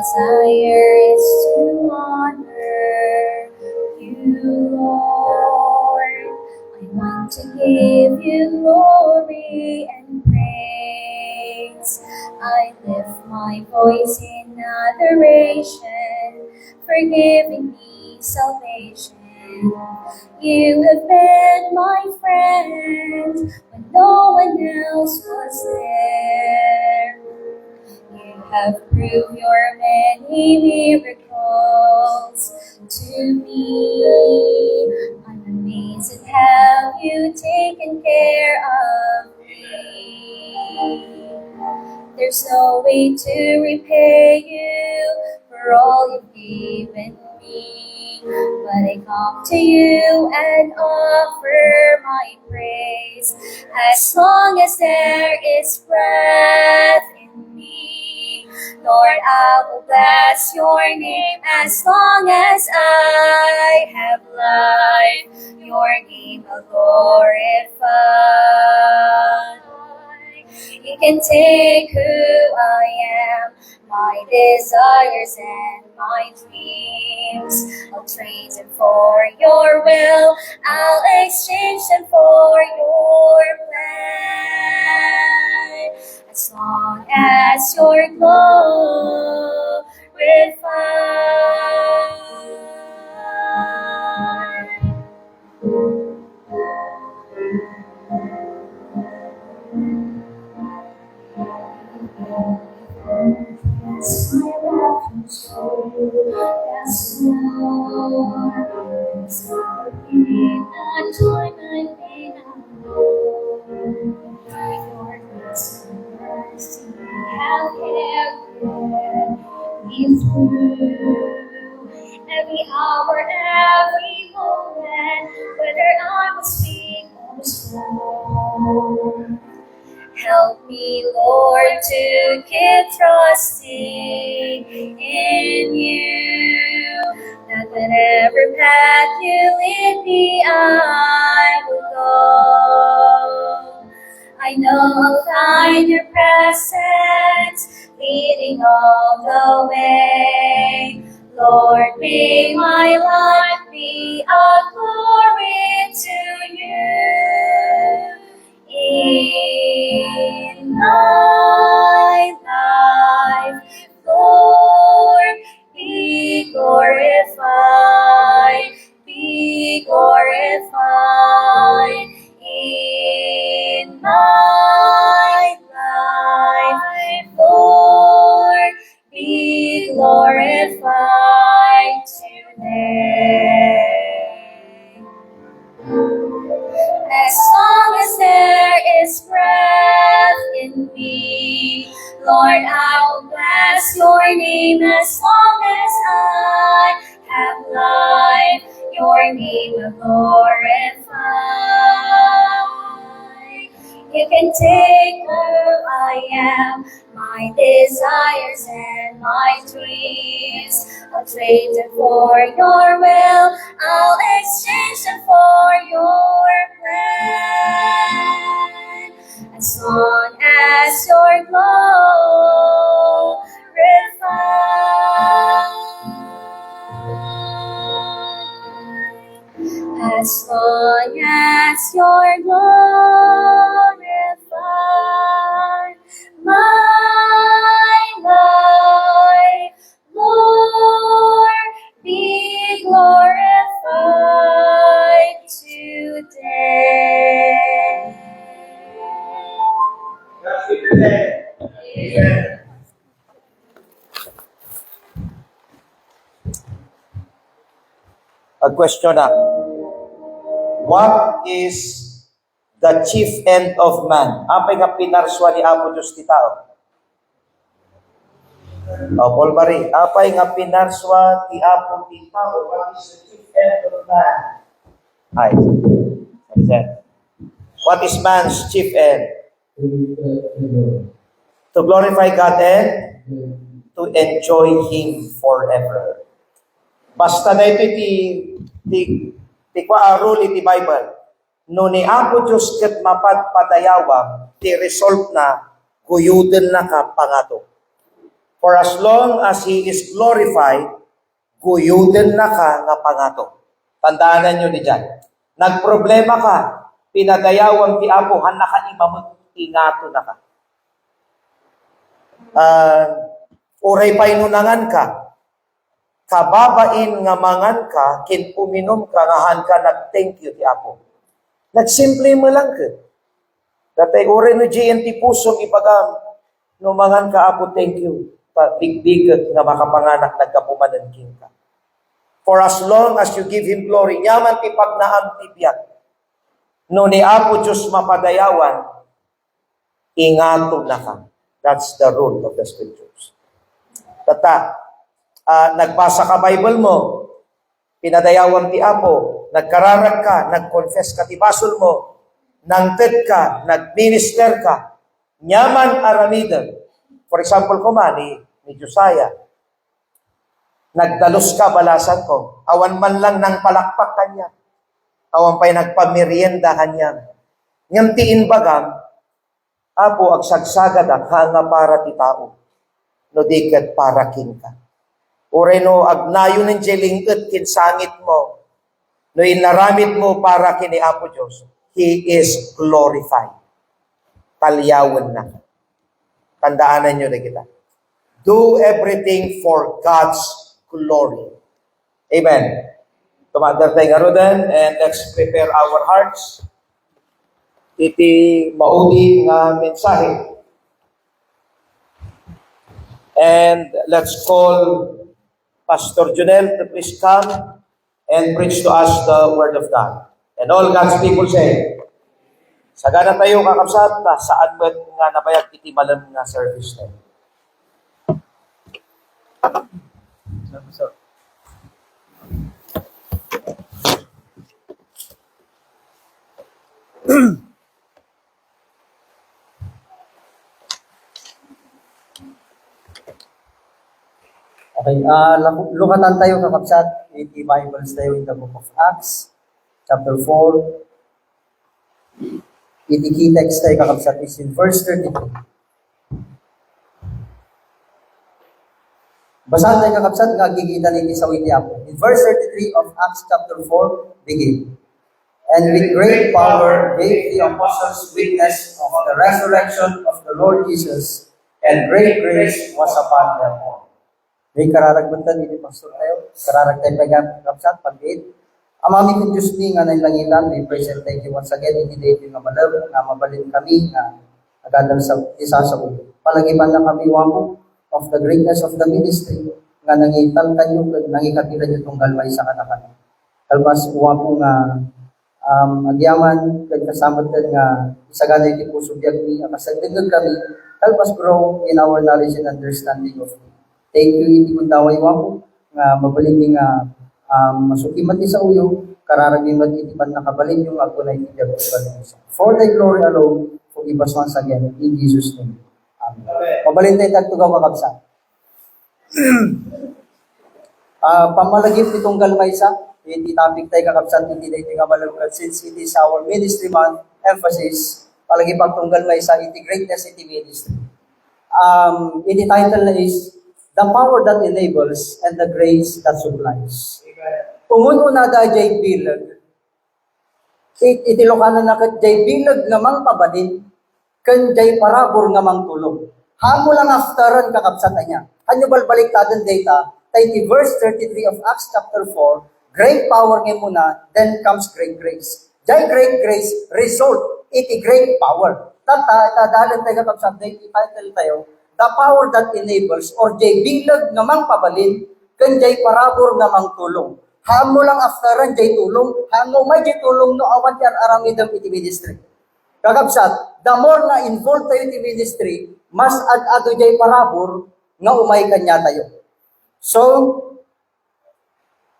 desire is to honor you, Lord. I want to give you glory and praise. I lift my voice in adoration for giving me salvation. You have been my friend when no one else was there. You have proved your many miracles to me. I'm amazed at how you've taken care of me. There's no way to repay you for all you've given me, but I come to you and offer my praise. As long as there is breath in me, Lord, I will bless your name. As long as I have life, your name will glorify. You can take who I am, my desires and my dreams. I'll trade them for your will. I'll exchange them for your plan. As long as you're glorified. Yes, my refuge, yes, Lord. It's not the time I may not know. Your grace and mercy have carried me through every hour, every moment, whether I was weak or strong. Help me, Lord, to keep trusting in you, that whatever path you lead me, I will go. I know I'll find your presence leading all the way. Lord, may my life be a glory to you. In my life, Lord, be glorified, be glorified. In my life, Lord, be glorified today. As long as there is breath in me, Lord, I will bless your name. As long as I have life, your name will glorify. You can take who I am, my desires and my dreams. I'll trade them for your will. I'll exchange them for your plan. As long as you're glorified. As long as you're glorified, my life, Lord, be glorified today. Amen. A question na. What is the chief end of man? Apay nga pinarswa ni Apo Diyos ti tao? Paul Marie, apay nga pinarswa ti Apo ti tao? What is the chief end of man? Ay, what is man's chief end? To glorify God and to enjoy Him forever. Basta na ito ti kwaaro iti Bible. No ni Apo Diyos ket mapadpadayawa, ti resolve na, guyuden na ka pangato. For as long as He is glorified, guyuden na ka nga pangato. Tandaanan nyo ni dyan. Nagproblema ka, pinadayawang ti Apo, han naka imamag, ingato na ka. Uray painunangan ka, kababain nga mangan ka, kin uminom ka, nga han ka nag-thank you ti Apo. Nagsimple mo lang ka. Datay uray no GNT pusong ipagam, no mangan ka Apo, thank you. Big-big nga makapanganak nagkapumanan king ka. For as long as you give Him glory, yaman ti pagnaam ti biyak. No ni Apo Diyos mapadayawan, ingato na ka. That's the rule of the Scriptures. Nagbasa ka Bible mo, pinadayawan ti Apo, nagkararag ka, nag-confess ka ti basol mo, nangted ka, nag-minister ka, nyaman aramidan. For example ko ni Josiah, nagdalos ka balasan ko, awan man lang ng palakpak kanya, awan pa'y nagpamerienda kanya. Ngam tiin bagam, Apo, agsagsagad hanga para ti tao, no diket para kin ka. Uray no, agnayo ng jelingket kin sangit mo, no inaramid mo para kini Apo Diyos, He is glorified. Talyawan na ka. Tandaanan nyo na kita. Do everything for God's glory. Amen. Tumagal tayo nga rodan, and let's prepare our hearts. Iti maudi nga mensahe. And let's call Pastor Junel to please come and preach to us the Word of God. And all God's people say, sagana tayo kakabsat, saan ba nga nabayag iti malam nga service na. Okay, lukatan tayo kakabsat, iti Bibles tayo in the book of Acts, chapter 4. Iti key text tayo kakabsat is in verse 32. Basahan tayo kakabsat, ngagigita niti sa witi Apo. In verse 33 of Acts chapter 4, begin. And with great power gave the apostles witness of the resurrection of the Lord Jesus, and great grace was upon them all. May kararagbantan, hindi pastor tayo. Kararag tayo pagkakapsat, pag-8. Amami kong Diyos ni nga nailangitan, we present thank you once again, hindi dito nga malaw, nga mabalin kami, nga agadal sa isa sa ulo. Palagiban na kami, wamo, of the greatness of the ministry, nga nangitan kanyo, nangikatira nyo itong galmay sa kanakan. Kalmas, wamo nga, agyaman, kasamot nga, isaganay ti puso biyag ni, akasagdigag kami, kalmas grow in our knowledge and understanding of you. Thank you, hindi kong daway wako, nga mabalin nga masukiman di sa uyo, kararagiman itipan nakabalin yung ako na itibiyag ko ba. For thy glory alone, forgive us once again, in Jesus' name. Amen. Mabalin tayo tagtugaw kakabsa. Pamalagip itong galmaysa, iti topic tayo kakabsa, hindi tayo tingamalagkat, since it is our ministry month, emphasis, palagip itong galmaysa, iti greatness, iti ministry. Iti title na is, the power that enables and the grace that supplies. Pumunto na da jay bilag. Itilokanan na kat jay bilag namang pabadin, kan jay parabor namang tulong. Hamo lang afteran kakabsatan niya. Hanyo balbalik tadan data, tayo verse 33 of Acts chapter 4, great power ngayon muna, then comes great grace. Jay great grace, result, iti great power. Tadalan tayo kakabsatan, title tayo, the power that enables, or jay bilag namang pabalin, kan jay parabor namang tulong. Hamo lang afteran jay tulong, hamo may jay tulong no awan yan aramidam iti ministry. Kakabsat, the more na involved tayo iti ministry, mas ad-ado jay parabor, nga umay kanya tayo. So,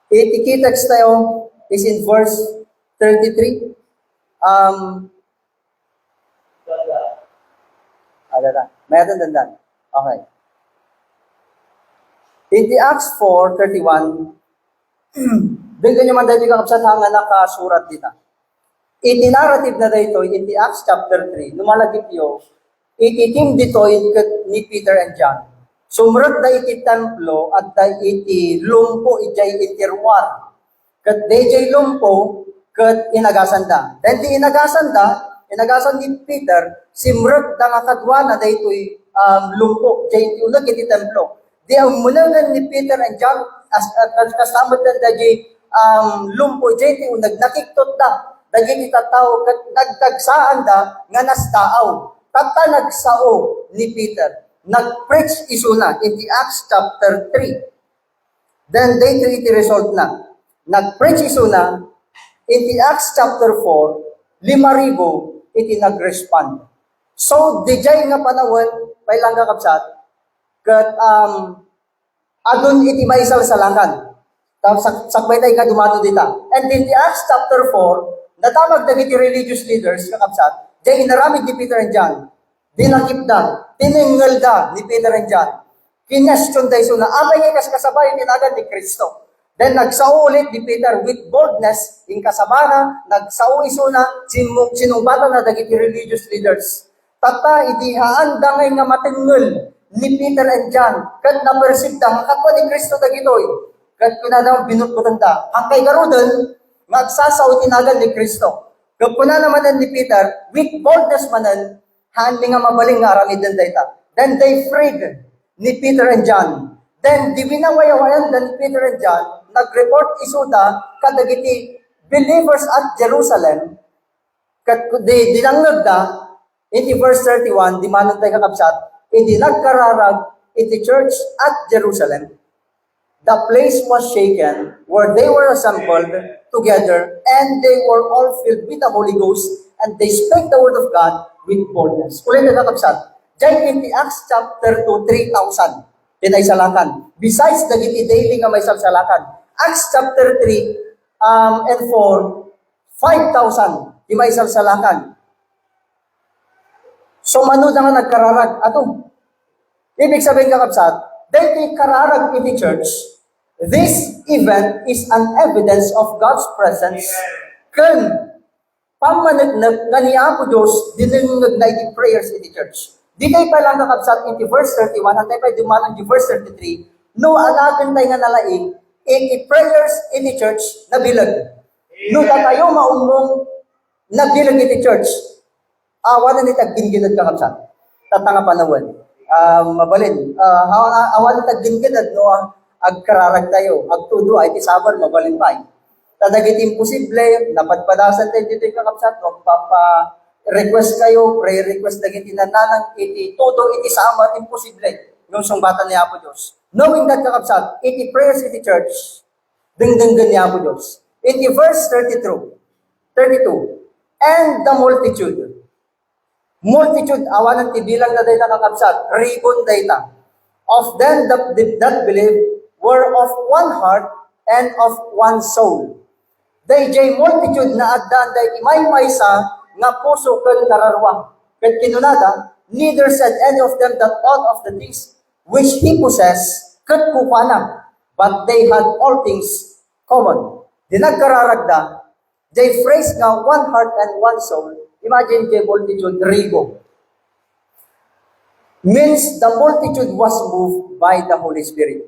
iti key text tayo is in verse 33. Meron dandan. Okay. In the Acts 4:31, bigyan nyo man dahil kakabsat hanga nakasurat dito. Iti-narrative na dito, in the Acts chapter 3, numalagip yun, iti-team dito ni Peter and John. Sumrot da iti templo at da iti lumpo ijay itirwar. Kat dayjay lumpo kat inagasan da. Then di inagasan ni Peter, simrot da nga kadwa na daytoy lumpo jay iti unag iti templo. Di ang munagan ni Peter and John as kasamot da jay lumpo jay iti unag nakiktot da. Dagiti iti tattao kat nagtagsaan da nga nastaaw. Tata nagsao ni Peter. Nag-preach isuna in the Acts chapter 3. Then day 3 iti result na. Nag-preach isuna in the Acts chapter 4, 5,000 iti nag-respond. So, dijay nga panawon, pailang kakabsat, kat adun iti maisal salakan. Tapos sakbay tayo ka dumato dita. And in the Acts chapter 4, natamag dagiti religious leaders, kakabsat, jay inaramid ni Peter and John. Dinakip da, tininggal da ni Peter and John. Kinestyon da iso na, amay nga kasabay tinagan ni Kristo. Then nagsao ulit ni Peter with boldness, in kasabana, nagsao iso na, sinumbatan na dagiti religious leaders. Tata, idihaan da ngay nga matinggal ni Peter and John. Kat napersib da, kakwa ni Kristo dagitoy. Kat pinanang binutbutan da. Ang kay garudan, magsasao tinagan ni Kristo. Kapuna naman ni Peter, with boldness manan, handi nga mabaling nga aramidan dayta. Then they freed ni Peter and John. Then di binawayawayan ni Peter and John, nag-report isuda kadagiti believers at Jerusalem. Kat di dinangag da, iti verse 31, di manon tayo kakabsat, iti nagkararag iti church at Jerusalem. The place was shaken where they were assembled together, and they were all filled with the Holy Ghost, and they spake the word of God with boldness. Ulit na kakabsat, dyan in the Acts chapter 2, 3,000, tinay salakan. Besides, dagiti daily nga may salakan. Acts chapter 3 and 4, 5,000, di may salakan. So, mano na nga nagkararag. Ato, ibig sabihin kakabsat, dahil kararag in the church, this event is an evidence of God's presence. Kan pamanagnak nga ni Apo Diyos, dinungag na iti prayers in the church. Di kayo palang nakabsat in the verse 31, hantay pa dumanan in the verse 33, no anagan tayo nga nalaing, iti prayers in the church na bilag. No tatayo maumong nabilag iti church, awan na nitagginginad kakabsat. Tatanga panawan. Mabalin. Awan na tagginginad, no, agkararag tayo. Agtudo, ay tisabar, mabalin pa. Tadagit imposible, napadpadasan tayo dito yung kakabsat, magpapa-request kayo, prayer request dagit inananang, iti todo, iti sama, imposible, yung sungbatan ni Apo Diyos. Knowing that kakabsat, iti prayers iti church, dingdinggan ni Apo Diyos. Iti verse 32, and the multitude, awanan ti bilang na day nakakabsat, ribon day na, of them that believe were of one heart and of one soul. Dayjay multitude na addan day imay-maysa nga puso ken kararwa. Ket kinunada, neither said any of them that all of the things which he possessed ket kupana, but they had all things common. Dinagkararagda, jay phrase nga one heart and one soul. Imagine jay multitude ribo. Means the multitude was moved by the Holy Spirit.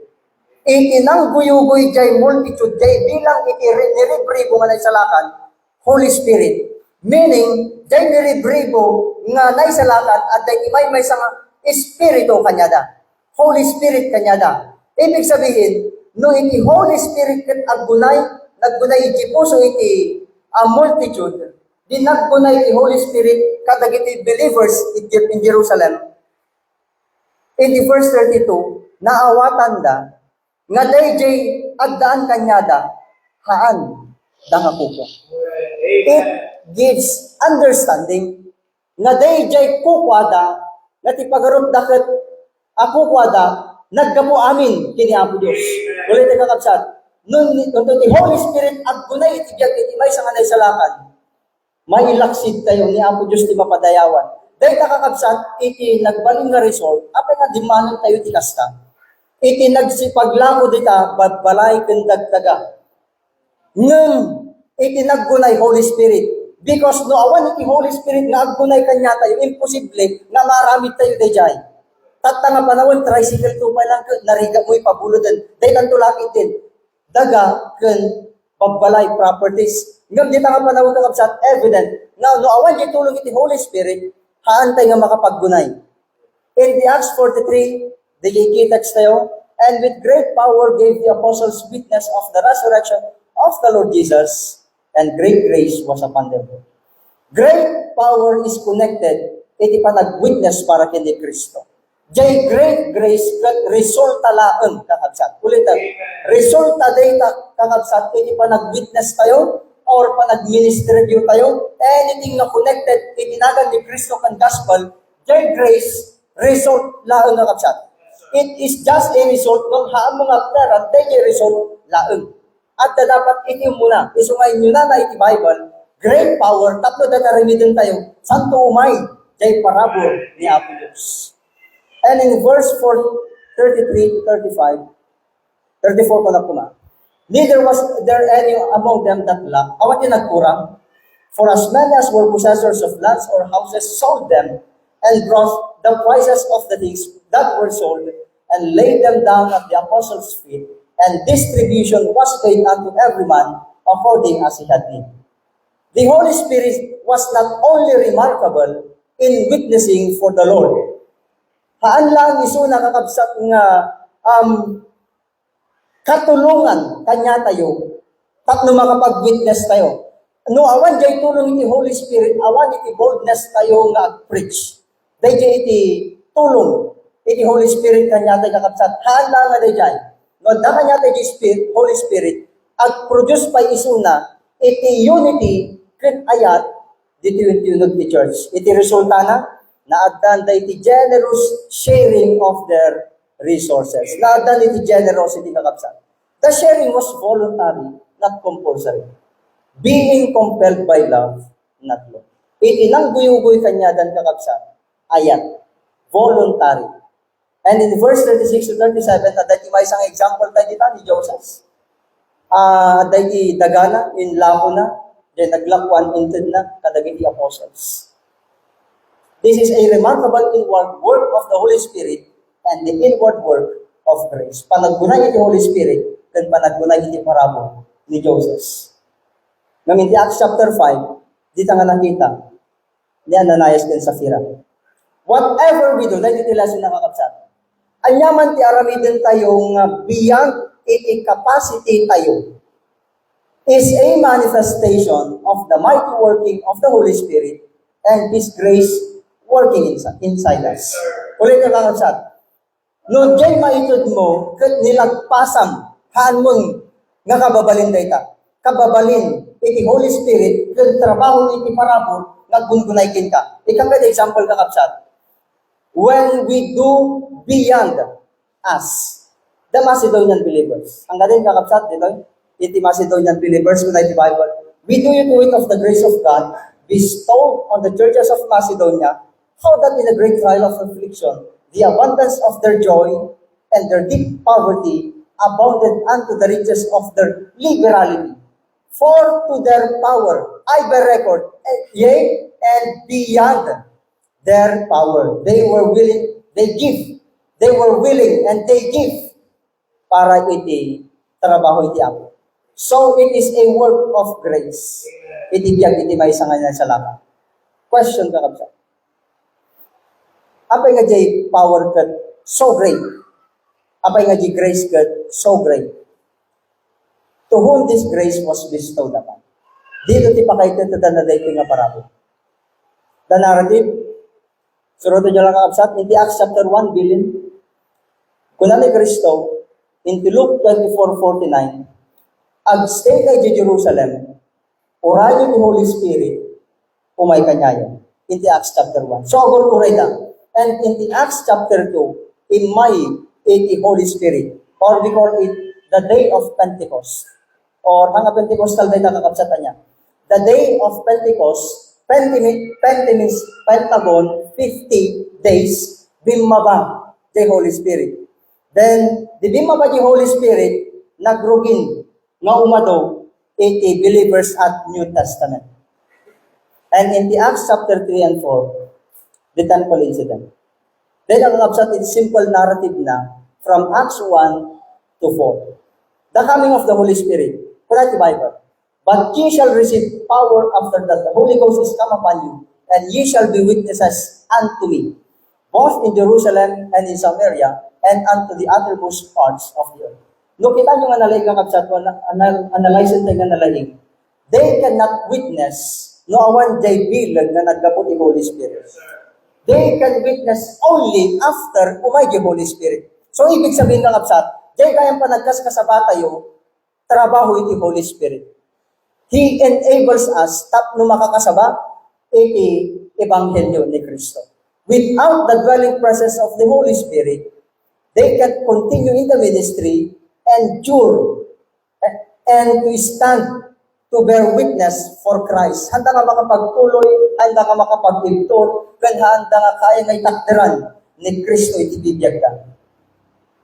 Itinangguyugoy jay multitude jay bilang niribribo nga naisalakan, Holy Spirit. Meaning, jay niribribo nga naisalakan at jay imay sa Espiritu kanyada. Holy Spirit kanyada. Ibig sabihin, no iti Holy Spirit ket naggunay iti puso iti multitude, di naggunay iti Holy Spirit kadagiti believers in Jerusalem. In the verse 32, naawatan da, nga dayjay agdaan kanyada, haan da nga kuko. It gives understanding, nga dayjay kukwada, nga ti pagarot daket kukwada, naggapo amin kini Apo Diyos. Ulit na kakabsat, nung ti Holy Spirit aggunay iti biag iti may sa nga naisalakan, may ilaksid kayo ni Apo Diyos ti mapadayawan. Dahil nakakabsat, iti nagbaling nga result, apay nga dimanon tayo ti kasta. Iti nagsipaglango dita, balay kendagtaga. Ngem, iti naggunay Holy Spirit. Because no awan iti Holy Spirit nga aggunay kanya tayo, imposible nga maramit tayo dayjay. Tatta nga panahon, tricycle to pa lang, nariga mo ipabulod din. Dahil ang tulakit din. Daga, kun pagbalay properties. Ngam di nga panahon ka kapsat, evident. Now, no awan di tulong iti Holy Spirit, haantay nga makapaggunay. In the Acts 43, the text tayo, and with great power gave the apostles witness of the resurrection of the Lord Jesus, and great grace was upon them. Great power is connected, iti pa nag-witness para kini Kristo. Jay great grace kat resulta laeng kakabsat. Ulitan, resulta data kakabsat, iti pa nag-witness tayo, or pa nag-ministry tayo, anything na connected, itinagan ni Kristo kan gospel, jay grace, result laeng kakabsat. It is just a result ng haang mga pera, jay result laeng. At dapat iti muna, isungay nyo na iti Bible, great power, tatlo na narimidin tayo, santo umay, jay parabor ni Apo Diyos. And in verse 33 to 35, 34 ko na po na, neither was there any among them that lacked. Awat yung nagkurang, for as many as were possessors of lands or houses sold them, and brought the prices of the things that were sold, and laid them down at the apostles' feet, and distribution was paid unto every man according as he had need. The Holy Spirit was not only remarkable in witnessing for the Lord. Haan lang iso nakakabsat nga katulungan kanya tayo, tatlo makapag-witness tayo. No, awan jay tulong iti Holy Spirit, awan iti boldness tayo nga preach. Day jay iti tulong iti Holy Spirit kanya tayo kakabsat. Haan lang nga day jay. No, da kanya tayo Spirit, Holy Spirit, ag-produce pa isuna iti unity ken ayat dito yung ti church. Iti resulta na addan da iti generous sharing of their resources. Naaddan iti generosity kakabsat. The sharing was voluntary, not compulsory. Being compelled by love, not law. Iti nang guyugoy kanya dan kakabsat, ayat, voluntary. And in verse 36 to 37, dahil may isang example tayo dito ni Joseph. Dahil dagana, in lako na, dahil naglakwan inted na, kadagiti apostles. This is a remarkable inward work of the Holy Spirit and the inward work of grace. Panaggunay iti Holy Spirit, then panaggunay iti parabol ni Joseph. Ngayon, in Acts chapter 5, dito nga nakita, ni Ananias and Sapphira. Whatever we do, dahil iti lesson nakakapsat, anyaman ti aramidin tayong beyond iti capacity tayo, is a manifestation of the mighty working of the Holy Spirit and His grace working inside us. Ulit na kakabsat. No, dyan maitod mo, kat nilagpasang, haan mong nga kababalin dayta. Kababalin, iti Holy Spirit, kat trabaho iti parabot, naggungunaykin ka. Ikang ka example kakabsat. When we do beyond us, the Macedonian believers. Ang galing kakabsat, dito, iti Macedonian believers, kung na iti Bible, we do it of the grace of God, bestowed on the churches of Macedonia, so that in a great trial of affliction, the abundance of their joy and their deep poverty abounded unto the riches of their liberality. For to their power, I bear record, yea, and beyond their power, they were willing, they give. They were willing and they give para iti trabaho iti ako. So it is a work of grace. Iti biyag iti may sangayan sa lakas. Question ka kapsa. Apay nga jay power kat so great. Apay nga jay grace kat so great. To whom this grace was bestowed upon. Dito ti pakaitan ito na dahi nga parabo. The narrative, suruto nyo lang kakabsat, in the Acts chapter 1 billion, kuna ni Kristo, in Luke 24:49, ag-stay kay Jerusalem, orayon ni Holy Spirit, umay kanyayo. In the Acts chapter 1. So, agor uray na. And in the Acts chapter 2, in May, the Holy Spirit, or we call it the day of Pentecost. Or hanga Pentecostal day na kakapsatan niya. The day of Pentecost, Pentagon, 50 days, bimaba the Holy Spirit. Then, the bimaba the Holy Spirit, nagrugin, nga umado, 80 believers at New Testament. And in the Acts chapter 3 and 4, the temple incident. Then ang kapsat, it's simple narrative na from Acts 1 to 4. The coming of the Holy Spirit. Correct the Bible. But ye shall receive power after that the Holy Ghost is come upon you, and ye shall be witnesses unto me, both in Jerusalem and in Samaria, and unto the uttermost parts of the earth. No, kita nyo nga nalaig ang kapsat, analyze it nga nalaig. They cannot witness, no awan day bilag na nagkapot yung Holy Spirit. They can witness only after umay yung Holy Spirit. So, ibig sabihin ng kapsat, day kayang panagkas kasabata yo, trabaho iti Holy Spirit. He enables us, tap no makakasaba, iti Ebanghelyo ni Kristo. Without the dwelling presence of the Holy Spirit, they can continue in the ministry, endure, and to stand to bear witness for Christ. Handa ka makapagtuloy, handa ka makapag-ibtor, kan handa nga kaya ngay takderan ni Kristo iti bibiyag ka.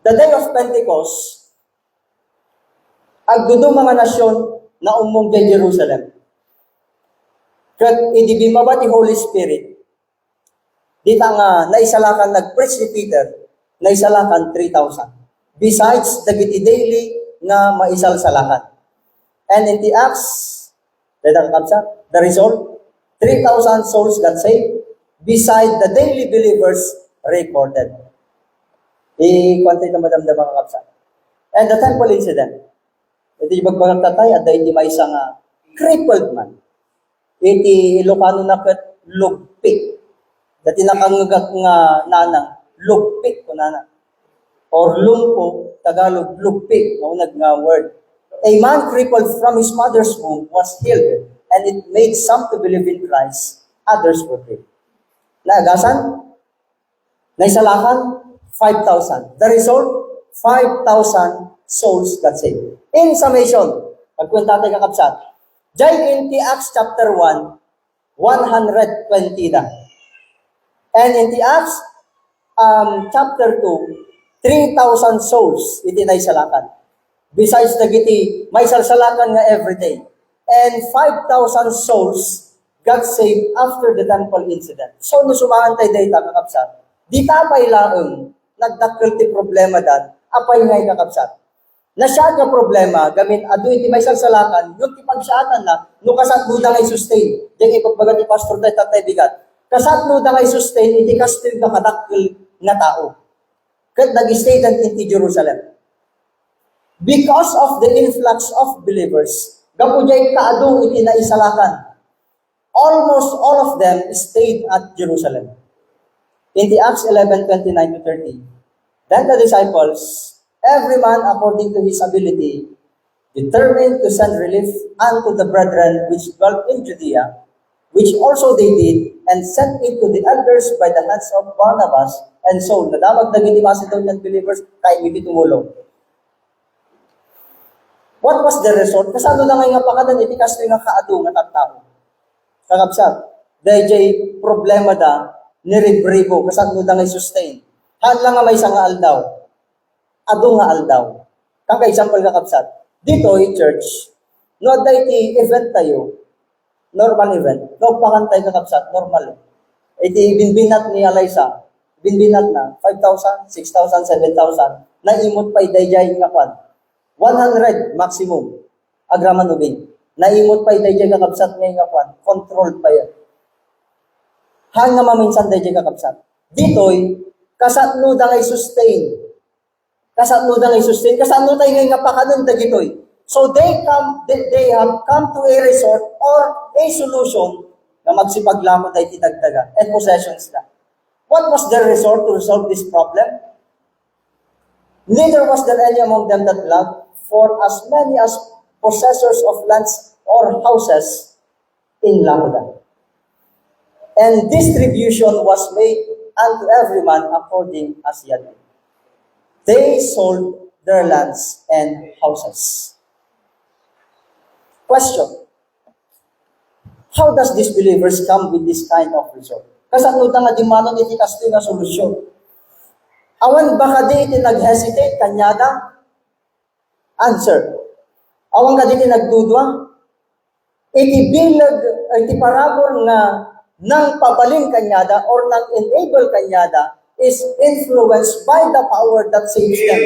The day of Pentecost, agdudo mga nasyon na umong kay Jerusalem. Kat idibimaba ti Holy Spirit, dita nga naisalakan nag-preach ni Peter, naisalakan 3,000. Besides, dagiti daily nga maisalsalakan. And in the Acts, the result, 3,000 souls got saved, beside the daily believers recorded. I-kwantay na madamdam mga kapsa. And the temple incident, iti bagbagang tatay, at iti may isang crippled man. Iti Ilocano na kat lugpik. Dati nakangagat nga nanang, lugpik ko nana. Or lumpo, Tagalog, lugpik, maunag nga word. A man crippled from his mother's womb was healed, and it made some to believe in Christ. Others were healed. Naagasan? Naisalakan? 5,000. The result? 5,000 souls got saved. In summation, pagkwenta tayo kakapsat, Jai in the Acts chapter 1, 120 na. And in the Acts chapter 2, 3,000 souls iti naisalakan. Besides dagiti may salsalakan nga everyday. And 5,000 souls got saved after the temple incident. So, nusumahan tayo data kakapsat. Di tapay laeng nagdakkel ti problema dan, apay ngay kakapsat. Na siya nga problema, gamit adu iti may salsalakan, yung tipagsyatan na, no kasat nuda ngay sustain. Diyan ipagbaga ti pastor tayo tatay bigat. Kasat nuda ngay sustain, iti kastil na kadakkel nga tao. Kat nag-stay in Jerusalem. Because of the influx of believers, gapujay kaadong iti naisalakan. Almost all of them stayed at Jerusalem. In the Acts 11:29 to 30, then the disciples, every man according to his ability, determined to send relief unto the brethren which dwelt in Judea, which also they did, and sent it to the elders by the hands of Barnabas and Saul. Nadamag dagiti Macedonian believers, kay iti tumulong. What was the result? Kasano na ngayon nga pakadan, iti kasto nga kaado nga tagtao. Kakapsat, dahil problema da, niribribo, kasano na ngay sustain. Haan lang nga may isang aldaw. Ado nga aldaw. Kang ka-example kakapsat. Dito, church, no, dahil event tayo, normal event, no, pakantay kakapsat, normal. Iti binbinat ni Alaysa, binbinat na, 5,000, 6,000, 7,000, naimot pa idayjay nga kwan. 100 maximum agraman ubing. Naimot pa idayjay kakapsat ngay nga kwan, controlled pa yan. Hang nga maminsan dayjay kakapsat. Dito'y, kasatno da ngay sustain. Kasatno da ngay sustain. Kasatno tayo ngay nga pakanon da gito'y. So they have come to a resort or a solution na magsipaglamot ay tinagdaga and possessions na. What was their resort to resolve this problem? Neither was there any among them that loved, for as many as possessors of lands or houses in Laoda. And distribution was made unto every man according as he had. They sold their lands and houses. Question. How does these believers come with this kind of result? Kasano nga di manon iti kasto nga solusyon. Awan baka di iti nag-hesitate, kanyada? Answer. Awan ka di iti nagdudwa? Iti bilag, iti parabor nga nang pabalin kanyada or nang enable kanyada, is influenced by the power that saves them.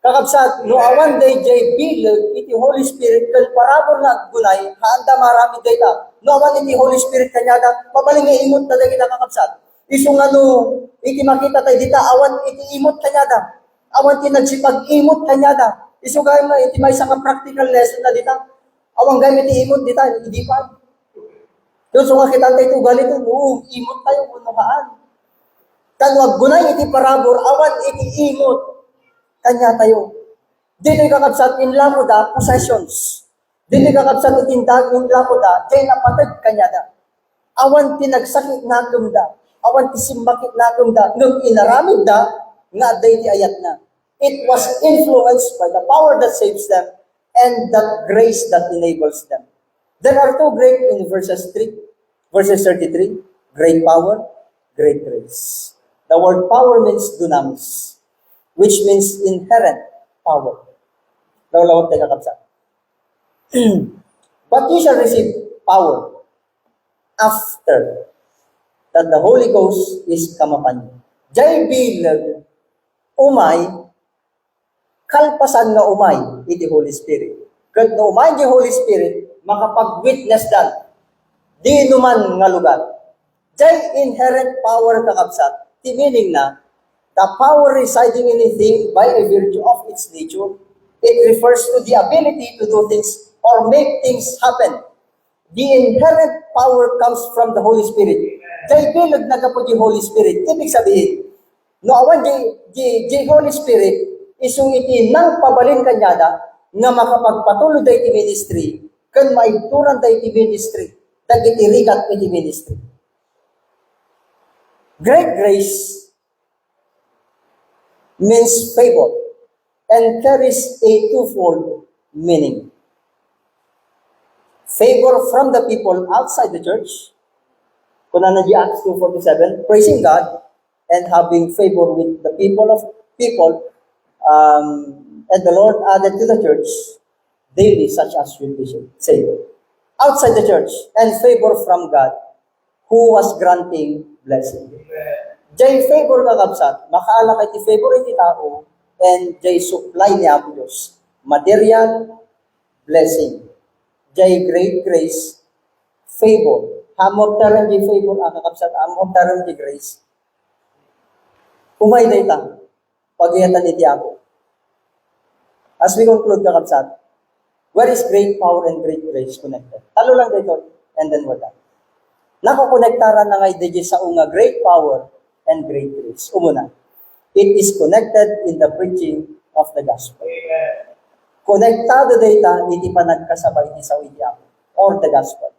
Kakabsat, no awan day jay bilag iti Holy Spirit kan parabor na gunay handa marami data. No awan iti Holy Spirit kanyada pabaling imot na kita kakabsat. Isu nga no iti makita tayo dita awan iti imot kanyada. Awan ti nagsipag imot kanyada. Isu gay ma iti may nga practical lesson na dita. Awan gay iti imot dita hindi pa. So nga kita tayo ugali to imot tayo kunuhaan. Kan wag gunay iti parabor awan iti imot kanya tayo. Dili kakabsat in lamoda possessions. Dili kakabsat itindag in lamoda jay napatag kanya da. Awan tinagsakit na da. Awan tisimbakit na da. Nung inaramid da, nga day ti ayat na. It was influenced by the power that saves them and the grace that enables them. There are two great in verses 33, great power, great grace. The word power means dunamis, which means inherent power. Lawlawag tayo kakabsat. But you shall receive power after that the Holy Ghost is come upon you. Jay bilag umay, kalpasan nga umay, iti Holy Spirit. Kad na umay di Holy Spirit, makapag-witness dan, di numan nga lugar. Jay inherent power kakabsat. Ti meaning na, the power residing in a thing by a virtue of its nature, it refers to the ability to do things or make things happen. The inherent power comes from the Holy Spirit. Dahil bilag na po yung Holy Spirit, ibig sabihin, no awan di Holy Spirit, isung iti nang pabalin kanyada, nga makapagpatuloy dahi iti ministry, kan maituran dahi iti ministry, dagiti rigat iti ministry. Great grace means favor and carries a twofold meaning. Favor from the people outside the church, kuna na di Acts 2:47, praising God and having favor with the people, and the Lord added to the church daily such as will be saved. Outside the church, and favor from God, who was granting blessing. Jay favor kakabsat, makaala kay ti favor iti tao, and jay supply ni Apo Diyos. Material, blessing. Jay great grace, favor. Hamot taran jay favor, kakabsat, hamot taran jay grace. Umay na itang, pagyatan iti Apo. As we conclude kakabsat, where is great power and great grace connected? Talo lang dito, and then we're done. Nakukonektaran na ngay DJ sa unga great power and great grace. Umuna, it is connected in the preaching of the gospel. Konektado data, iti pa nagkasabay ni sa William or the gospel.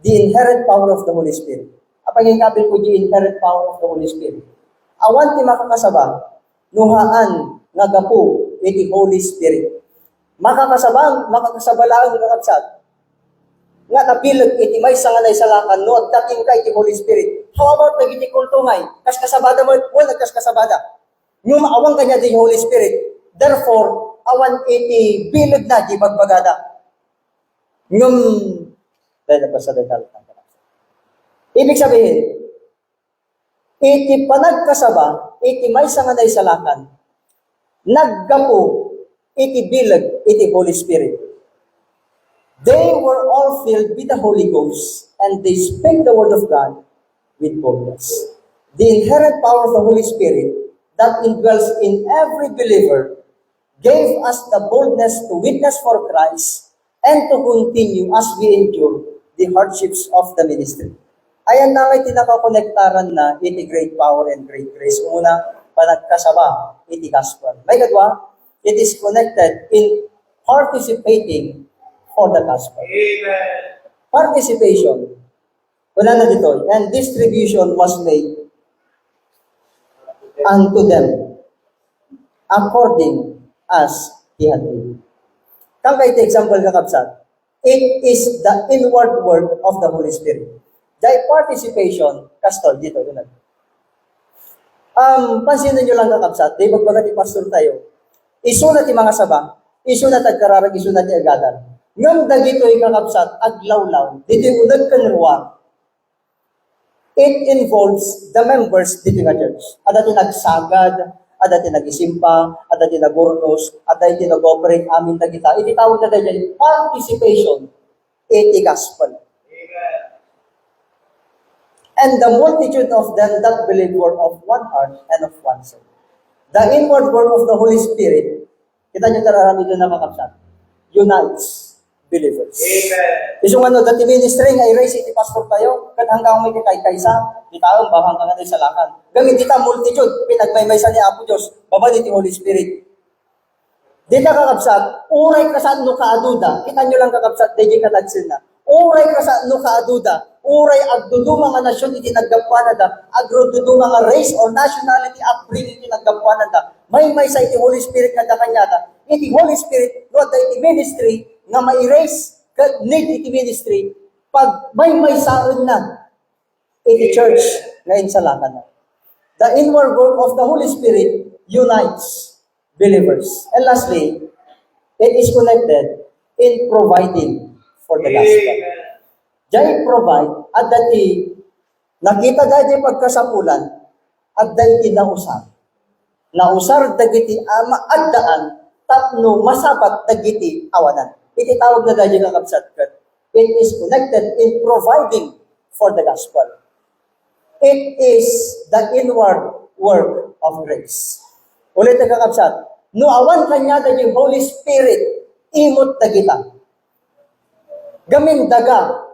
The inherent power of the Holy Spirit. Apang ingkabil ko the inherent power of the Holy Spirit. Awan ti makakasaba, nuhaan nga gapu iti Holy Spirit. Makakasaba lang kakabsat, nga napilag iti may sanganay salakan no at dating kay iti Holy Spirit. How about nagiti kultungay? Kaskasabada mo, wala nagkaskasabada. Yung maawang kanya di Holy Spirit. Therefore, awan iti bilag na di bagbagada. Yung dahil na basta dahil ibig sabihin, iti panagkasaba, iti may sanganay salakan, naggapo iti bilag iti Holy Spirit. They were all filled with the Holy Ghost, and they spake the word of God with boldness. The inherent power of the Holy Spirit that indwells in every believer gave us the boldness to witness for Christ and to continue as we endure the hardships of the ministry. Ayan na may tinakakonektaran na iti great power and great grace. Una, panagkasaba, iti gospel. May kadwa, it is connected in participating for the gospel. Amen. Participation. Wala na dito. And distribution was made unto them according as he had been. Kaya ito example kakabsat. It is the inward work of the Holy Spirit. Dahil participation, kastol, dito, yun. Pansinin nyo lang kakabsat, dahil magbagat pastor tayo, isunat yung mga saba, isunat at kararag, isunat yung agadan. Ngam dagito yung kakabsat, aglawlaw, dito yung unag kanruwang. it involves the members dito nga church. Ada ti nagsagad, ada ti nagisimpa, ada ti nagurnos, ada ti nag-operate amin dagita. Iti tawag na dyan participation iti gospel. And the multitude of them that believe were of one heart and of one soul. The inward work of the Holy Spirit, kita nyo tararami doon na kakapsat, unites believers. Amen. Isang ano, dati ministry nga i-raise iti pastor tayo, kat hanggang may kay-kaysa, di tayo, baka hanggang ano sa lakan. Gamit dita multitude, pinagmaymaysa ni Apo Diyos, baba iti Holy Spirit. Di ka kakapsat, uray ka sa ano kaaduda, kita nyo lang kakapsat, di ka nagsin na. Uray ka sa ano kaaduda, uray agduduma nga nasyon iti naggapuanada, agduduma nga race or nationality upbringing iti naggapuanada, may sa iti Holy Spirit nga dakanyada, iti Holy Spirit, Lord, iti ministry, nga ma-erase, need iti ministry, pag may saon na, iti church, ngayon sa lakan na. The inward work of the Holy Spirit unites believers. And lastly, it is connected in providing for the gospel. Diyan provide, at dati, nakita dati pagkasapulan, at dati nausar. Nausar dagiti ama at daan, tapno masabat dagiti awanan. Ititawag na dahil kakapsat kat. It is connected in providing for the gospel. It is the inward work of grace. Ulit na kakapsat. No awan kanya dahil Holy Spirit, imot na kita. Gamin daga,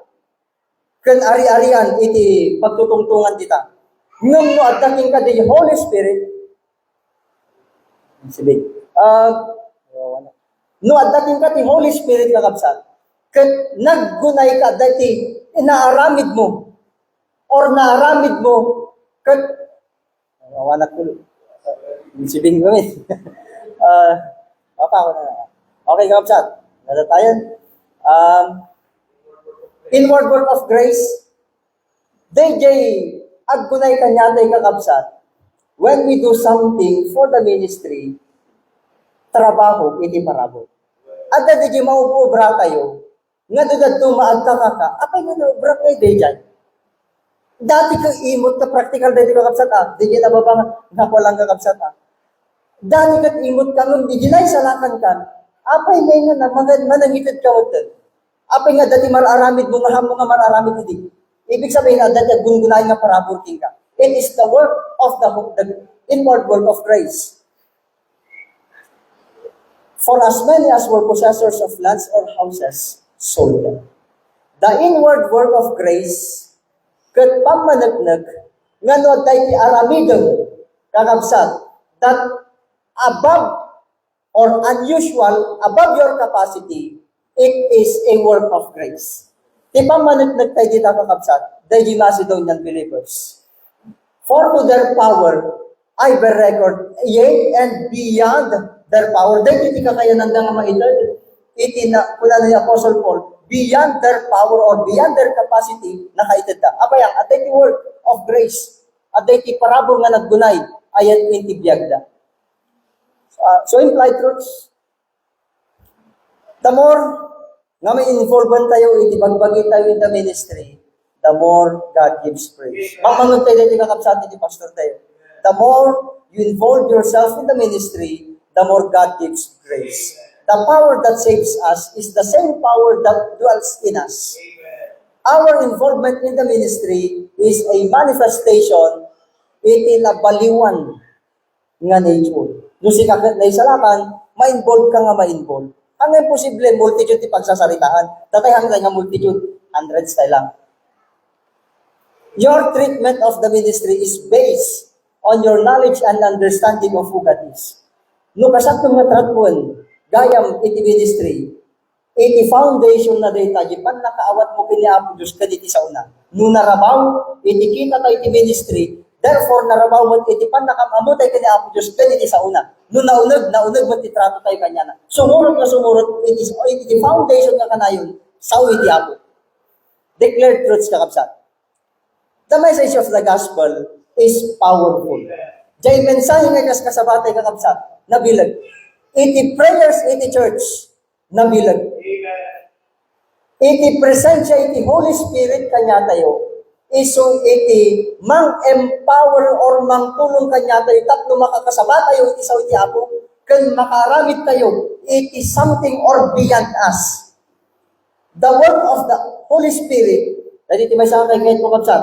kan ari-arian iti pagtutungtungan kita. Nung no adaking ka dahil Holy Spirit, sige, no adating ka ti Holy Spirit kakabsat, kat naggunay ka dati inaaramid mo, or naaramid mo, kat, wanak ko, sibing gawin. Okay, kakabsat, natatayan. Inward work of grace, DJ, aggunay kanya tayo kakabsat, when we do something for the ministry, trabaho, iti parabo. At dati mauubra kayo, nga doon maagkakaka, apay nga naubra kayo dyan. Dati ka imot ka practical dati kakabsat di na baba nga walang kakabsat Dati ka imot ka nung di ginay salakan ka, apay nga na manangitid ka utan. Apay nga dati mararamid mo nga mararamid hindi. Ibig sabihin na dati gungunay nga paraburking ka. It is the work of the inward work of grace. For as many as were possessors of lands or houses, sold them. The inward work of grace, kat pamanagnag, nga no tayo aramidong kakabsat, that above or unusual, above your capacity, it is a work of grace. Di pamanagnag tayo dito kakabsat, the Macedonian believers. For to their power, I bear record, yea, and beyond their power. Dahil iti kakayanan na nga maitad, iti na, kula ni Apostle Paul, beyond their power or beyond their capacity, nakaitad na. Apayang, at iti work of grace, at iti parabong nga naggunay, ayan iti biyagda. So implied truths, the more nga may involvement tayo, iti bagbagi tayo in the ministry, the more God gives praise. Mamangon tayo dito kakapsat iti pastor tayo. The more you involve yourself in the ministry, the more God gives grace. The power that saves us is the same power that dwells in us. Our involvement in the ministry is a manifestation iti nabaliwan nga nature. Nung si kakit na isalakan, ma-involve ka nga ma-involve. Hanggang posible, multitude ti pagsasaritaan. Tatay hanggang nga multitude, hundreds tayo lang. Your treatment of the ministry is based on your knowledge and understanding of who God is. No kasat nga tratpon, gayam iti ministry, iti foundation na data, di pan nakaawat mo kini Apo Diyos kaditi sa una. No narabaw, iti kita tayo iti ministry, therefore narabaw mo iti pan nakamamutay kini Apo Diyos kaditi sa una. No naunag mo iti trato tayo kanya na. Sumurot, iti foundation nga kanayon, sa iti Apo. Declared truths kakabsat. The message of the gospel is powerful. Diyay mensahe nga kasabatay kakabsat, nabilag. Iti prayers, iti church, nabilag. Iti presensya, iti Holy Spirit kanya tayo, iso iti mang-empower or mang-tulong kanya tayo tatlo makakasaba tayo iti sa iti Apo ken makaramid tayo iti something or beyond us. The work of the Holy Spirit, dahil iti may sa kay kahit mo kapsat,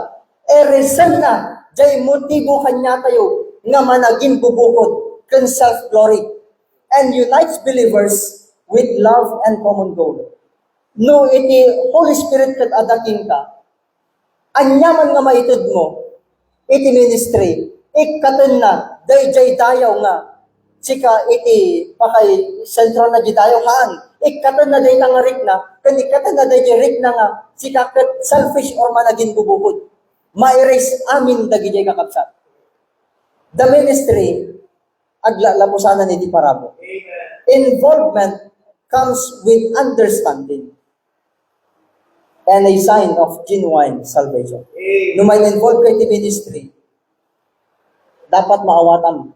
reason na, jay motibo kanya tayo nga managing bubukod ken self-glory and unites believers with love and common goal. No, iti Holy Spirit kat adating ka, anyaman nga maitud mo, iti ministry, ikatan na, jay dayaw nga, sika iti pakay sentral na di dayaw haan, ikatan na day nangarik na, kan ikatan na day rik na nga, sika kat selfish or managing bubukod. Ma-erase amin dagi jay kakapsat. The ministry, aglalamusanan iti parabo. Involvement comes with understanding and a sign of genuine salvation. No may involved kay ti ministry, dapat maawatan.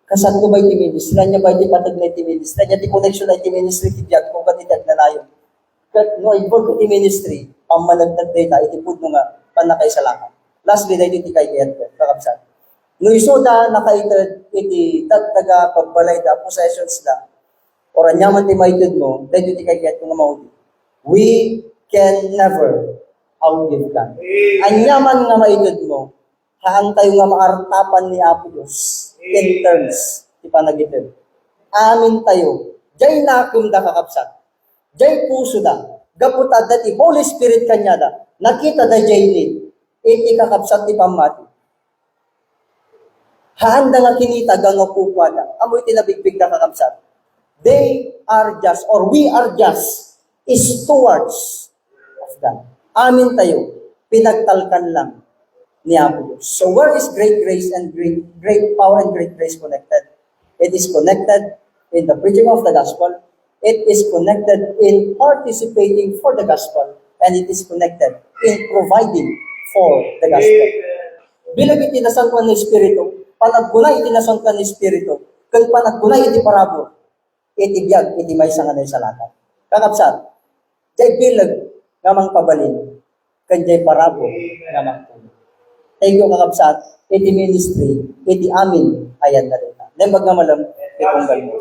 Kasan ko ba iti ministry? Anya ba iti patag na iti ministry? Anya ti connection na iti ministry ti biyag kung kanitag na layo. Kat no involved iti ministry, pamanagtag data, iti pud nga panakay sa lakan. Lastly, dahil iti kay Edgar, kakabsat. No isoda nakaitad iti tagtaga pagbalay da possessions da or anyaman ti maitud mo, dahil iti kay Edgar nga maudi. We can never outgive God. Anyaman nga maitud mo, haan tayo nga maartapan ni Apo Diyos in terms ti panagitid. Amin tayo, jay nakum da kakapsat, jay puso da, gaputad dati Holy Spirit kanya da, nakita da jay need, iti kakapsat ti pamati. Haan da nga kinita ga nga kupwa da, amoy tinabigbig da kakapsat. They are just, or we are just, stewards of God. Amin tayo, pinagtalkan lang ni Apo Diyos. So where is great grace and great power and great grace connected? It is connected in the preaching of the gospel. It is connected in participating for the gospel. And it is connected in providing for the gospel. Bilang itinasangkan ni Espiritu, panaggunay itinasangkan ni Espiritu, kung panaggunay iti parabo, iti biyag, iti may sanganay sa lakat. Kakapsat, jay bilag ngamang pabalin, kanjay parabo ngamang tulong. Thank you kakapsat, iti ministry, iti amin, ayan na rin. Nembag nga malam, itong galmo.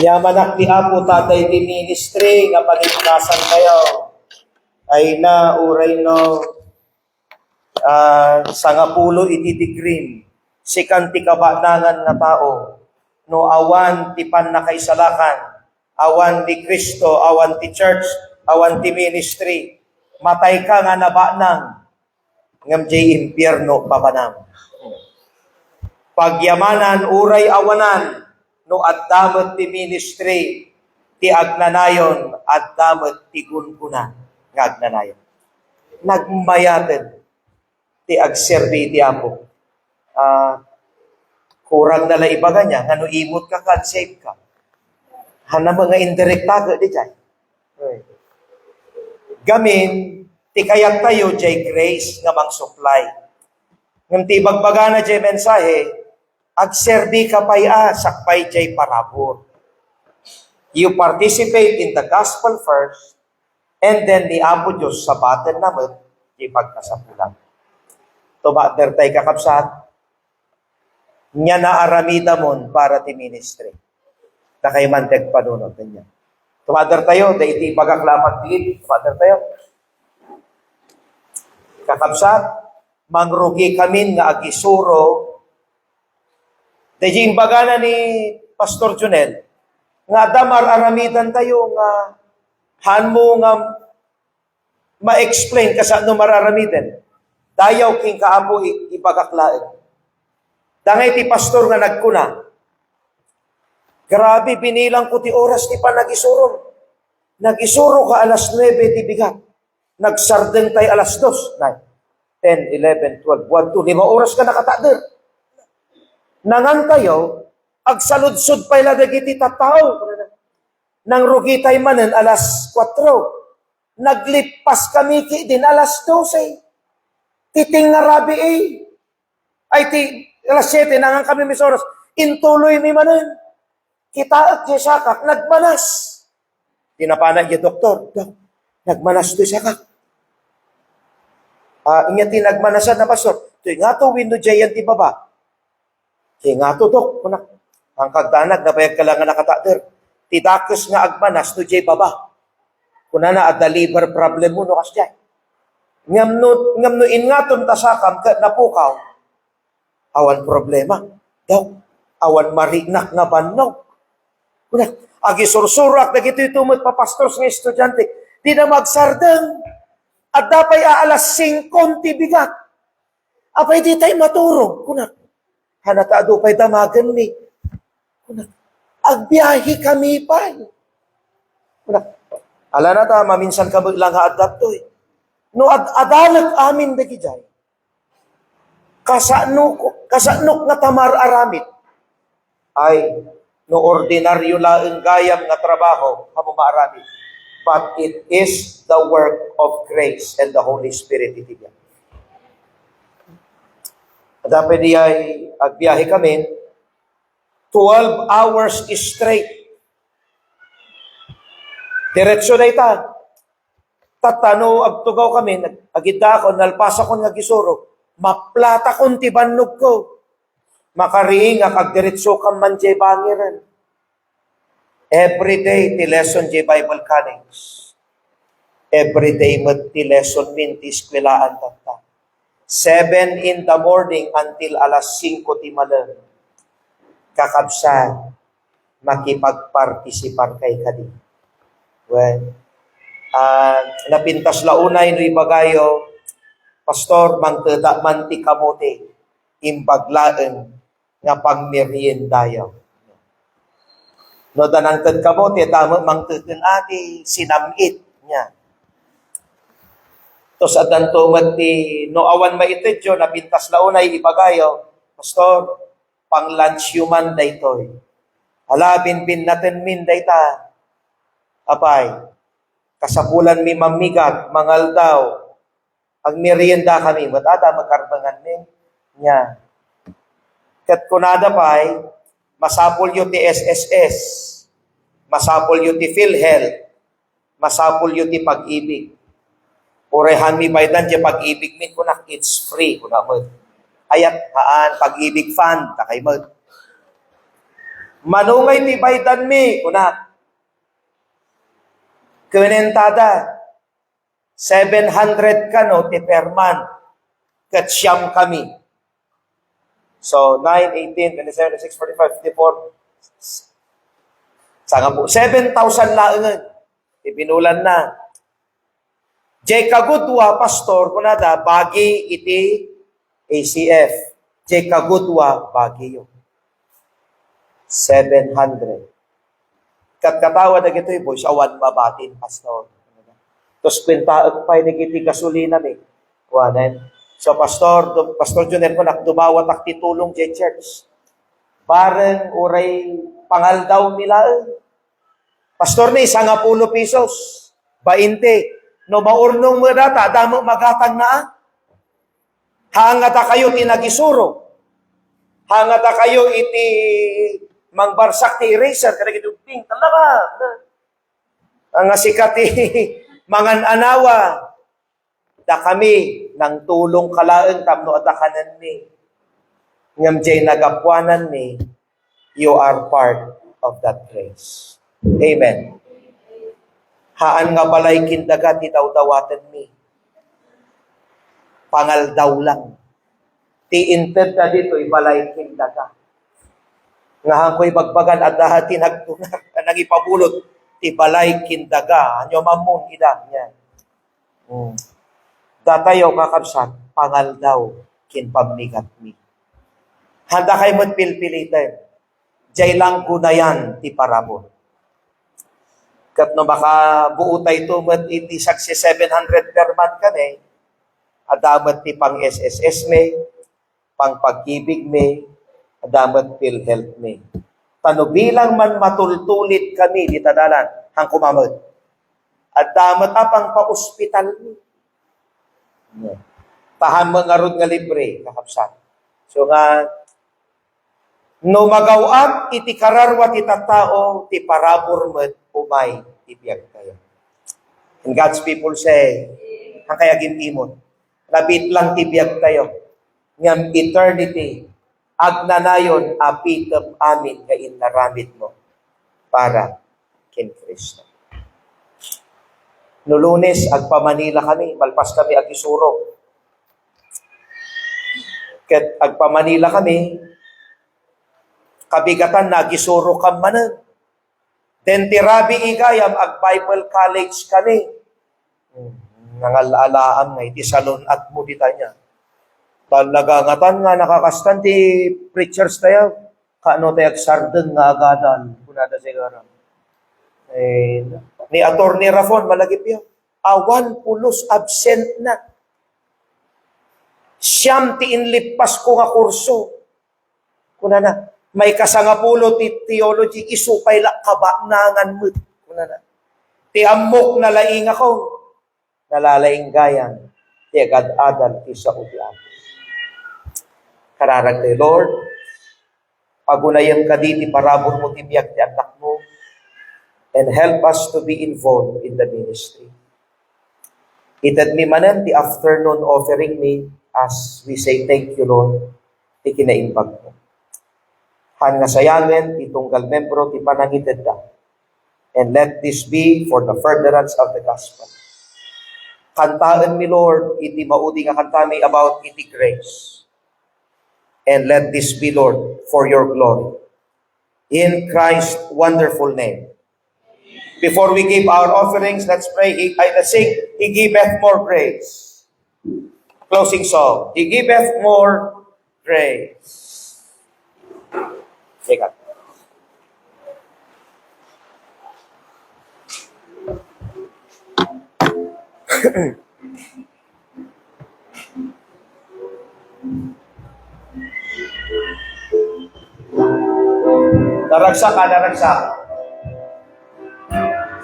Yamanak ti Apo tatay ti ministry, nga panitunasan kayo, ay na uray no, sangapulo iti degree, sikan ti kabanangan nga tao, no awan ti panakaisalakan, awan ti Kristo, awan ti church, awan ti ministry, matay ka nga nabanang, ngam jay impyerno papanam. Pagyamanan, uray awanan, no at damot ti ministry, ti agnanayon, at damot ti gunkunan, nga agnanayon. Nagmayatid, ti agserbi ti Apo. Kurang na laibaga niya, nga no imot ka kan save ka. Hana mga indirect tago di dyan. Gamin, ti kayat tayo jay grace nga mang supply. Ngam ti bagbaga na jay mensahe, agserbi ka paya sakpay jay parabor. You participate in the gospel first, and then ni Apo Diyos sa batin naman, jay pagkasapulan. Tumater tayo kakapsat, nya na aramida mon para ti ministry. Na kay manteg panunod niya. Tumater tayo, da iti pagaklamat din, tumater tayo. Kakapsat, mangrugi kami nga agisuro, da yung bagana ni Pastor Junel, nga damar aramidan tayo nga han mo nga ma-explain kasa no mararamidan. Dayaw king kaapo ipagaklain. Dangay ti pastor nga nagkuna. Grabe, binilang ko ti oras ti pa nagisuro. Nagisuro ka alas 9 ti bigat. Nagsardeng tay alas 2. 9, 10, 11, 12, 1, 2. 5 oras ka nakatader. Nangan tayo, agsaludsod pa ila dagiti tattao. Nang rugi tayo manen alas 4. Naglipas kami ki din alas 12. Titing nga rabi ay ti alas 7, nangang kami mis oras. Intuloy mi manen. Kita at yasakak, nagmanas. Tinapana niya, doktor, dok, nagmanas to siya ka. Ingati nagmanasan na pastor. Ito nga to, window giant di baba. Kaya nga to, dok, kunak. Ang kagdanag, nabayag ka lang nga nakatater. Tidakos nga agmanas, to jay baba. Kuna na, a liver problem mo, no kas jay. Ngam no ingaton tasakam, ka napukaw. Awan problema. Daw, awan marinak nga bannog. Kunak, agi sursurak, nagito'y tumot pa pastors ng estudyante. Di na magsardang. At dapay aalas 5 bigat. Apay di tayo maturog. Kunak, hanatado pa'y damagan ni. Kunak, agbiyahe kami pa. Kunak, ala na ta, maminsan ka lang haadap to eh. No adalag amin dagi jay. Kasanok nga tamar aramid. Ay, no ordinaryo laeng gayam nga trabaho, kamo maaramid. But it is the work of grace and the Holy Spirit iti yan. Dapat di ay agbiyahe kami 12 hours straight. Diretso na ita. Tatano agtugaw kami, agita ako, nalpasa ko nga gisuro, maplata kong tibanog ko. Makariing nga kagdiretso kang manjay bangiran. Every day, ti lesson di Bible Connects. Every day, ti lesson min, ti skwelaan tata. 7 in the morning until alas 5 ti malam. Kakabsa, makipagpartisipar kay kadi. Well, napintas launay no ibagayo, pastor, mangtada man ti kamote, imbaglaan nga pagmeriendayaw. No danangtad kamote, damo mangtadin ati sinamit niya. Tos adan tumat ti no awan maitedyo, napintas launay ibagayo, pastor, pang lunch human daytoy. Alabin bin natin min dayta. Apay, kasapulan mi mamigat, mangal daw. Ang merienda kami, matada magkarbangan mi niya. Kat kunada pa'y, masapol yung ti SSS, masapol yung ti PhilHealth, masapol yung ti pag-ibig. Urehan mi baydan di pag-ibig min kunak, it's free. Kuna mo. Ayat haan, pag-ibig fund, takay mo. Manungay ti baydan mi, kunak. Kwenentada, 700 ka no, ti per month. Kat siyam kami. So, 9, 18, 27, 26, 45, 54. Sanga po, 7,000 laengan. Ibinulan na. Jay kagudwa, pastor, kunada, bagi iti ACF. Jay kagudwa, bagi yun. 700. Katkatawa na gito'y boys, awan mabatin, pastor. Tapos kwentaag pa'y nagiti gasolina ni. Wanan. So, pastor Junel ko, nakdumawat ak titulong di church. Parang uray pangal daw nila. Pastor ni, 10 pesos. 20. No, maurnong mo data, damo magatang na. Hangata kayo tinagisuro. Hangata kayo iti mangbarsak ti eraser. Kada gitugting, talaga. Ang asikati, mangan anawa. Da kami, nang tulong kalaeng tamno at akanan ni. Ngam jay nagapwanan ni, you are part of that grace. Amen. Haan nga balay kindaga, ti daw-dawatan mi. Pangal daw lang. Ti inted na dito, balay kindaga. Nga ko'y bagbagan at dahati nagtunak, nangipabulot, ti balay kindaga. Anyo mamon, ida. Yan. Datayo kakabsat, pangal daw, kinpamigat mi. Handa kayo mo't pilpilitin. Jay lang kunayan, ti parabon. Kat no baka buutay to, mat iti saksi 700 per month kami, adamat ti pang SSS me, pang pag-ibig me, adamat PhilHealth me. Tano bilang man matultulit kami, di tadalan, hang kumamad. Adamat apang pa-ospital me. Tahan mga rod nga libre, kakapsat. So nga, no magawat iti kararwa ti tattao, ti parabor met umay. ibiyag tayo. And God's people say, ang kaya gintimon, labit lang tibiyag tayo. Ngam eternity, agnanayon apitam amin kain naramit mo para kin Kristo. No Lunes, agpa-Manila kami, malpas kami agisuro. Ket agpa-Manila kami, kabigatan na agisuro kam manan. Then tirabi igayam, ag-Bible College kami. Nangalalaan nga, iti salon at mo dita niya. Talagangatan nga nakakastan ti preachers tayo. Kaano tayo agsardeng nga agadan. Punada sigara. Ni Atty. Rafon, malagip yun. Awan pulos absent na. Siyam ti inlipas ko nga kurso. Kuna na. May kasangapulo ti theology, isupay la kabanangan mo. Kuna na. Ti amok na laing ako. Nalalaing gayan. Ti agad-adal ti sa ubian. Kararag ni Lord, pagunayan ka di parabor mo ti biyak ti anak mo, and help us to be involved in the ministry. Itad mi manan ti afternoon offering me as we say thank you, Lord, ti kinaimbag mo. Han nga sayangen, itunggal membro, ti panangitid ka. And let this be for the furtherance of the gospel. Kantaan mi, Lord, iti maudi nga kantami about iti grace. And let this be, Lord, for your glory. In Christ's wonderful name. Before we give our offerings, let's pray. Let's sing, He giveth more grace. Closing song. He giveth more grace. Take up. Naragsak ka, naragsak.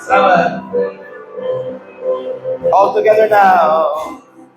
Salamat. All together now.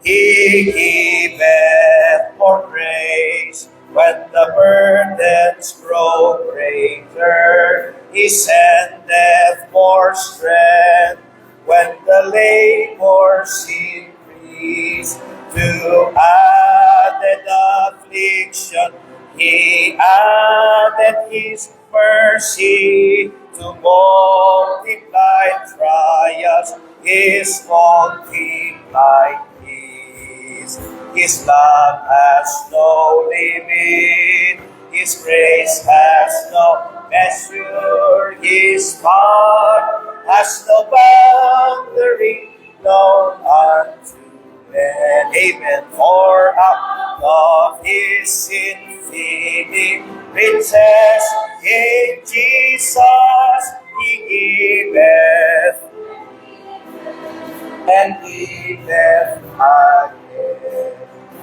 He giveth more grace. When the burdens grow greater, He sendeth more strength. When the labors increase, to added affliction, He added His mercy. To multiply trials, His multiplied peace. His love has no limit, His grace has no measure, His power has no boundary, known unto men. Amen. For out of His infinite riches in Jesus He giveth and giveth again.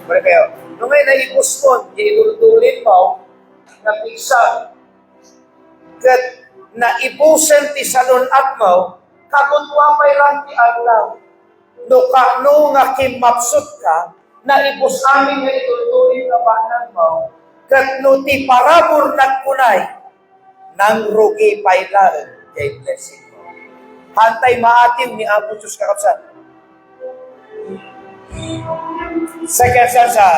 Muli kayo, nung may naipos mo, iultulin mo, napisag, kat naipusan ti salunat mo, kabutwa may lang ti Allah. No nga kimapsut ka, naipos amin nga iultulin na banan mo, kat no ti parabor nagkunay, nang rugi pailaan, kay blessing mo. Hantay maatim ni Apo Diyos kakapsat. Second stanza.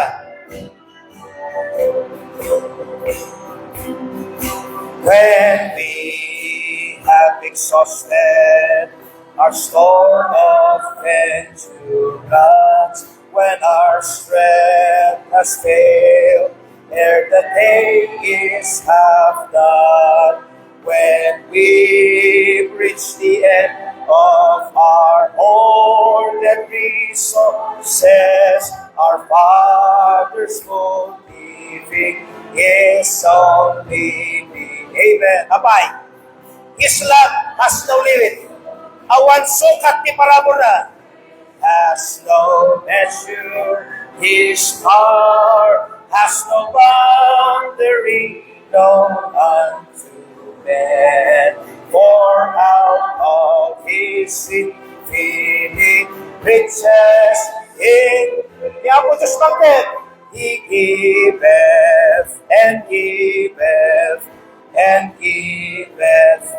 When we have exhausted our store of endurance, when our strength has failed, ere the day is half done, when we reach the end of our hoarded resources, our Father's full giving is only me. Amen. Abay, His love has no limit. Awan sukat ni parabora has no measure. His power has no boundary, known unto men. For out of His infinite riches in the Apo Diyos Bakit, He giveth and giveth and giveth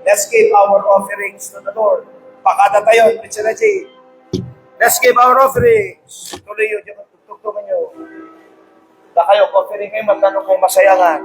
Let's give our offerings to the Lord. Pakada tayo, Preacher Reggie. Let's give our offerings. Tuloy yun, yung tugtugan nyo. Da kayo, offering kayo, magkano kayo masayangan.